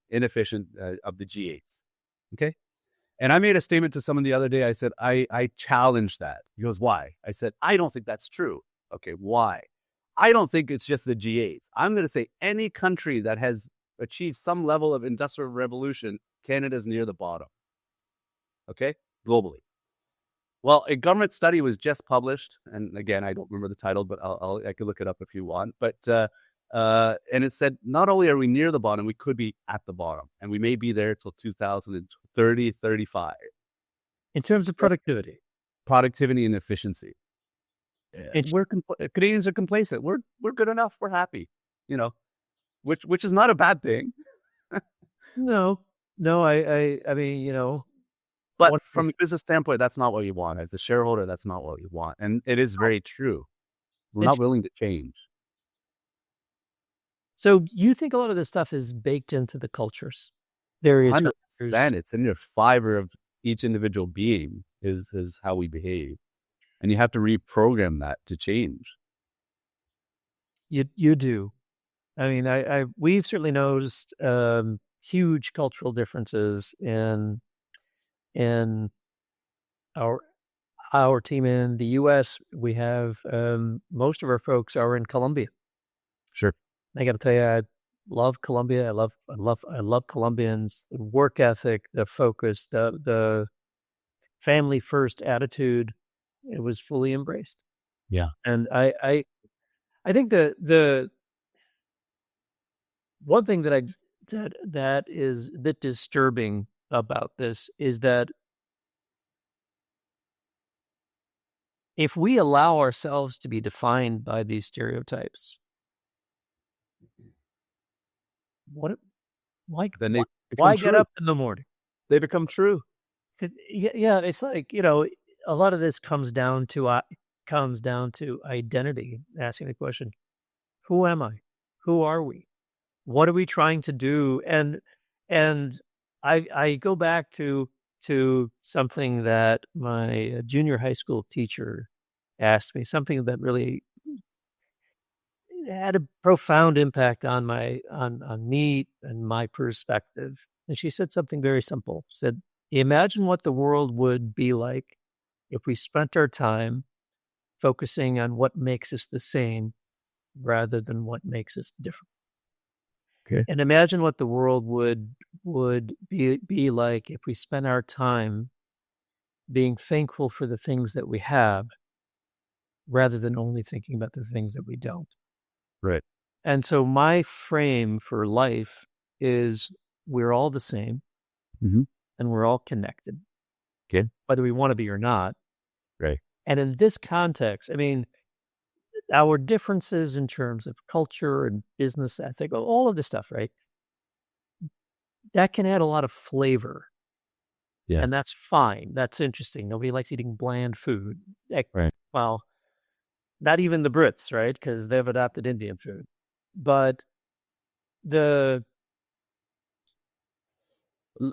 inefficient of the G8s. Okay. And I made a statement to someone the other day. I said, I challenge that. He goes, why? I said, I don't think that's true. Okay, why? I don't think it's just the G8s. I'm going to say any country that has achieved some level of industrial revolution, Canada's near the bottom. Okay, globally. Well, a government study was just published, and again, I don't remember the title, but I could look it up if you want. But and it said not only are we near the bottom, we could be at the bottom, and we may be there till 2030, 35. In terms of productivity and efficiency. Canadians are complacent. We're good enough. We're happy, which is not a bad thing. No, I mean, but from a business standpoint, that's not what you want. As a shareholder, that's not what you want. And it is very true. We're not willing to change. So you think a lot of this stuff is baked into the cultures? There is 100%. It's in your fiber of each individual being is how we behave. And you have to reprogram that to change. You do. I mean, we've certainly noticed huge cultural differences in our team in the U.S. We have most of our folks are in Colombia. Sure. I got to tell you, I love Colombia. I love Colombians' work ethic, the focus, the family first attitude. It was fully embraced. Yeah. And I think the one thing that is a bit disturbing about this is that if we allow ourselves to be defined by these stereotypes, why get up in the morning? They become true. Yeah, it's like, a lot of this comes down to identity, asking the question, who am I? Who are we? What are we trying to do? And I go back to something that my junior high school teacher asked me, something that really had a profound impact on me and my perspective. And she said something very simple. She said, imagine what the world would be like if we spent our time focusing on what makes us the same rather than what makes us different. Okay. And imagine what the world would be like if we spent our time being thankful for the things that we have rather than only thinking about the things that we don't. Right. And so my frame for life is we're all the same, and we're all connected. Okay. Whether we want to be or not. Right. And in this context, I mean, our differences in terms of culture and business ethic, all of this stuff, right? That can add a lot of flavor. Yes. And that's fine. That's interesting. Nobody likes eating bland food. Right. Well, not even the Brits, right? Because they've adopted Indian food. But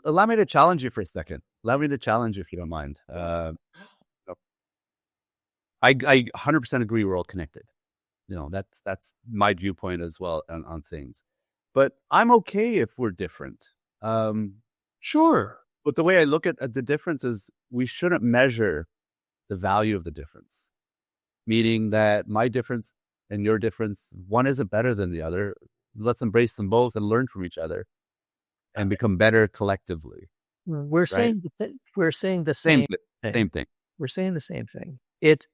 allow me to challenge you for a second. Allow me to challenge you if you don't mind. I 100% agree we're all connected. That's my viewpoint as well on things. But I'm okay if we're different. Sure. But the way I look at the difference is we shouldn't measure the value of the difference. Meaning that my difference and your difference, one isn't better than the other. Let's embrace them both and learn from each other and become better collectively. We're saying the same thing. We're saying the same thing. It's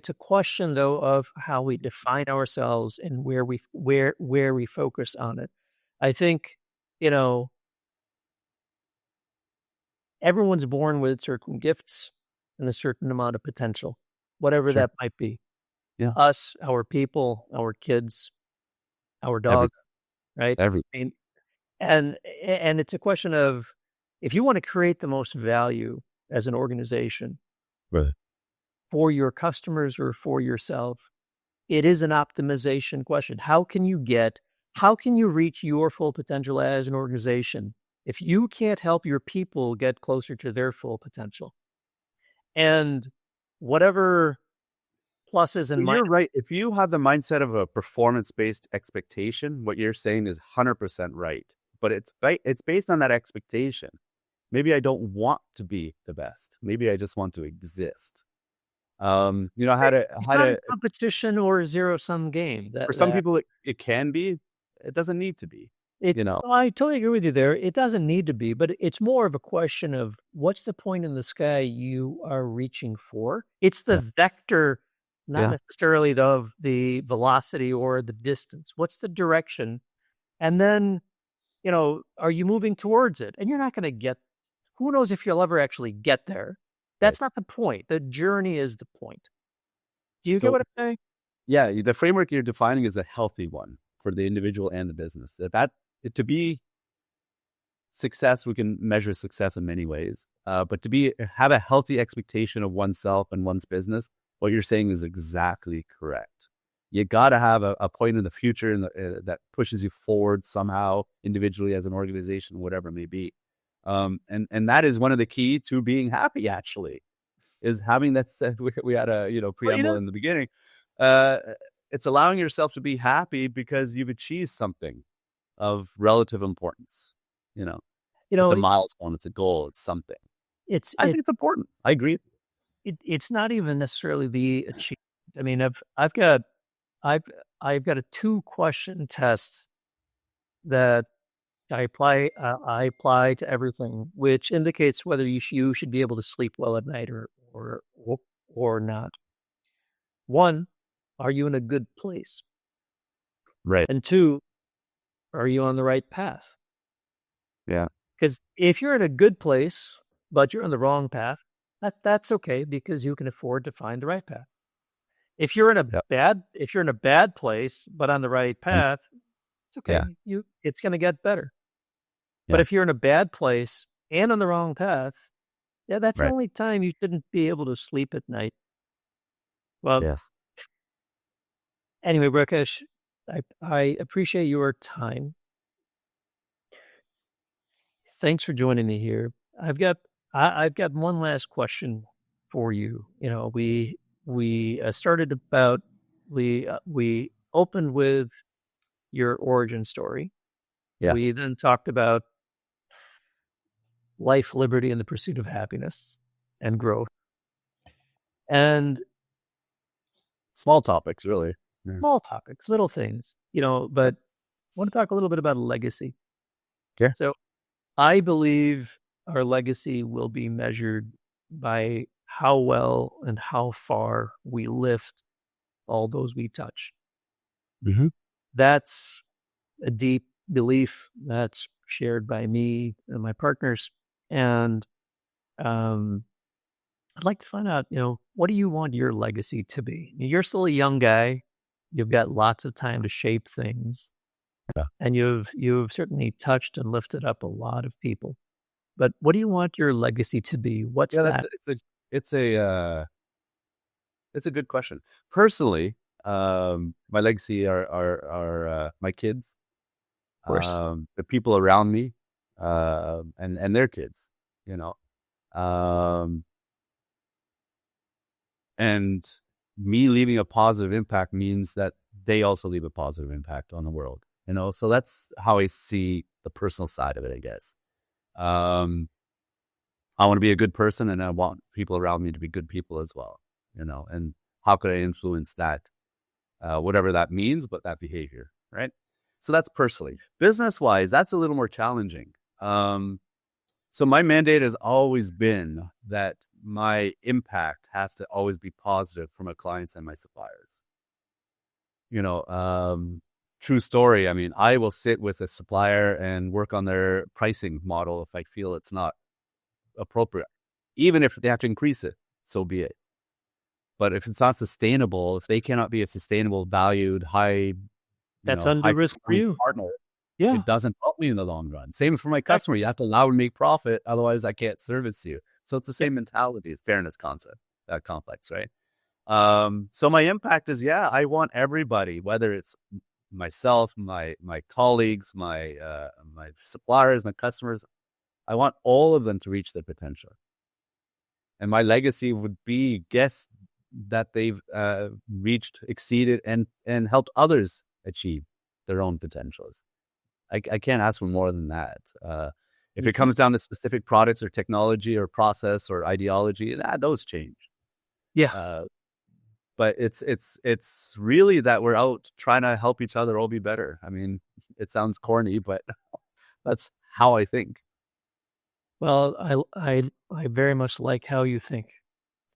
a question though of how we define ourselves and where we focus on it. I think, everyone's born with certain gifts and a certain amount of potential, whatever that might be. Yeah. Us, our people, our kids, our dog, right? Everything. And it's a question of, if you want to create the most value as an organization, right, for your customers or for yourself, it is an optimization question. How can you reach your full potential as an organization if you can't help your people get closer to their full potential? And whatever pluses and minuses. You're right. If you have the mindset of a performance-based expectation, what you're saying is 100% right. But it's based on that expectation. Maybe I don't want to be the best. Maybe I just want to exist. How It's not a to, competition or a zero-sum game. for some people, it can be, it doesn't need to be, It I totally agree with you there. It doesn't need to be, but it's more of a question of what's the point in the sky you are reaching for? It's the Yeah. vector, not Yeah. necessarily of the velocity or the distance. What's the direction? And then, are you moving towards it? And you're not going to get, who knows if you'll ever actually get there? Right. That's not the point. The journey is the point. Do you get So what I'm saying? yeah, the framework you're defining is a healthy one for the individual and the business. To be success, we can measure success in many ways. But have a healthy expectation of oneself and one's business, what you're saying is exactly correct. You got to have a point in the future that pushes you forward somehow, individually, as an organization, whatever it may be. And that is one of the key to being happy, actually, is having that said. We had a preamble in the beginning. It's allowing yourself to be happy because you've achieved something of relative importance. It's a milestone, it's a goal, it's something. I think it's important. I agree. It's not even necessarily the achievement. I mean, I've got a 2-question test that I apply to everything, which indicates whether you should be able to sleep well at night or not. 1, are you in a good place? Right. And 2, are you on the right path? Yeah. Because if you're in a good place, but you're on the wrong path, that's okay, because you can afford to find the right path. If you're in a bad place, but on the right path, it's okay. It's going to get better. Yeah. But if you're in a bad place and on the wrong path, that's the only time you shouldn't be able to sleep at night. Well, yes. Anyway, Rakesh, I appreciate your time. Thanks for joining me here. I've got one last question for you. We started about we opened with your origin story. Yeah. We then talked about life, liberty, and the pursuit of happiness and growth, and small topics, really. Small topics, little things, But I want to talk a little bit about legacy. Okay. So, I believe our legacy will be measured by how well and how far we lift all those we touch. Mm-hmm. That's a deep belief that's shared by me and my partners. And I'd like to find out, what do you want your legacy to be? You're still a young guy. You've got lots of time to shape things. Yeah. And you've certainly touched and lifted up a lot of people. But what do you want your legacy to be? What's that? It's a good question. Personally, my legacy are my kids, Of course. the people around me, and their kids, and me leaving a positive impact means that they also leave a positive impact on the world, so that's how I see the personal side of it, I guess. I want to be a good person, and I want people around me to be good people as well, and how could I influence that, whatever that means, but that behavior, right? So that's personally. Business-wise, that's a little more challenging. So my mandate has always been that my impact has to always be positive for my clients and my suppliers. True story. I mean, I will sit with a supplier and work on their pricing model if I feel it's not appropriate. Even if they have to increase it, so be it. But if it's not sustainable, if they cannot be a sustainable, valued, that's under risk for you. Partner, yeah, it doesn't help me in the long run. Same for my customer. You have to allow me to make profit, otherwise I can't service you. So it's the same mentality, fairness concept, that complex, right? So my impact is, I want everybody, whether it's myself, my colleagues, my suppliers, my customers, I want all of them to reach their potential. And my legacy would be, guess that they've reached, exceeded, and helped others achieve their own potentials. I can't ask for more than that. If it comes down to specific products or technology or process or ideology, those change. Yeah. But it's really that we're out trying to help each other all be better. I mean, it sounds corny, but that's how I think. Well, I very much like how you think.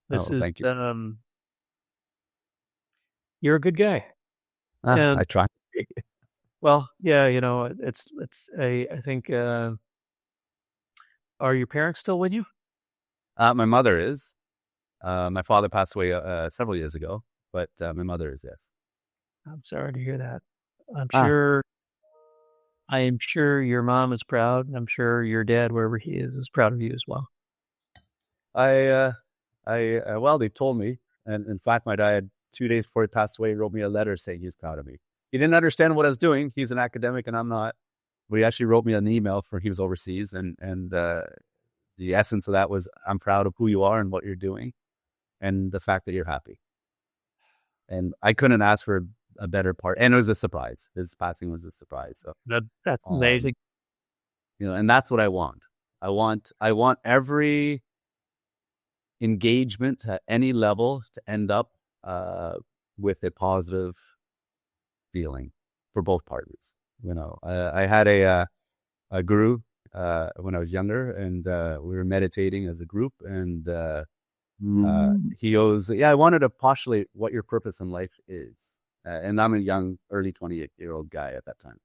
This Oh, is thank you. You're a good guy. And I try. well, yeah, I think are your parents still with you? My mother is. My father passed away several years ago, but my mother is, yes. I'm sorry to hear that. I'm Ah, sure I am sure your mom is proud, and I'm sure your dad, wherever he is proud of you as well. well, they told me, and in fact, my dad 2 days before he passed away wrote me a letter saying he's proud of me. He didn't understand what I was doing. He's an academic, and I'm not. But he actually wrote me an email for he was overseas, and the essence of that was, I'm proud of who you are and what you're doing, and the fact that you're happy. And I couldn't ask for a better part. And it was a surprise. His passing was a surprise. So That's amazing. and that's what I want. I want every engagement at any level to end up with a positive feeling for both parties. I had a guru when I was younger, and we were meditating as a group, and he goes, I wanted to postulate what your purpose in life is. And I'm a young, early 28-year-old guy at that time.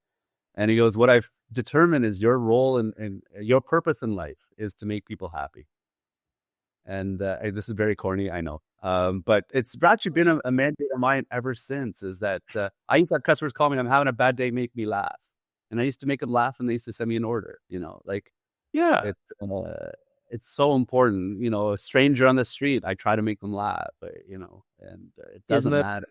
And he goes, what I've determined is your role and your purpose in life is to make people happy. And this is very corny, I know. But it's actually been a mandate of mine ever since, is that I used to have customers call me, I'm having a bad day, make me laugh. And I used to make them laugh, and they used to send me an order, Yeah. It's so important. A stranger on the street, I try to make them laugh, and it doesn't matter.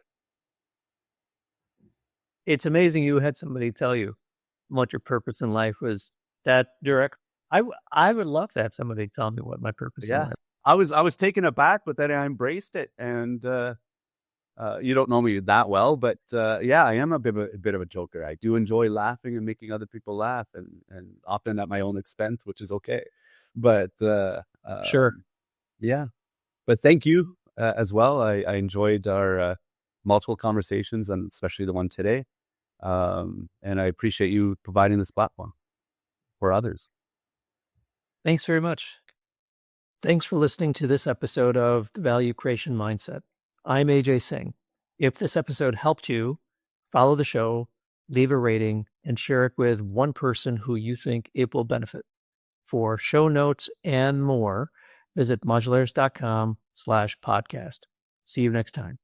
It's amazing you had somebody tell you what your purpose in life was that direct. I would love to have somebody tell me what my purpose in life. I was taken aback, but then I embraced it. And you don't know me that well, but I am a bit of a joker. I do enjoy laughing and making other people laugh, and often at my own expense, which is okay. But Sure. Yeah. But thank you as well. I enjoyed our multiple conversations, and especially the one today. And I appreciate you providing this platform for others. Thanks very much. Thanks for listening to this episode of The Value Creation Mindset. I'm AJ Singh. If this episode helped you, follow the show, leave a rating, and share it with one person who you think it will benefit. For show notes and more, visit modularis.com/podcast. See you next time.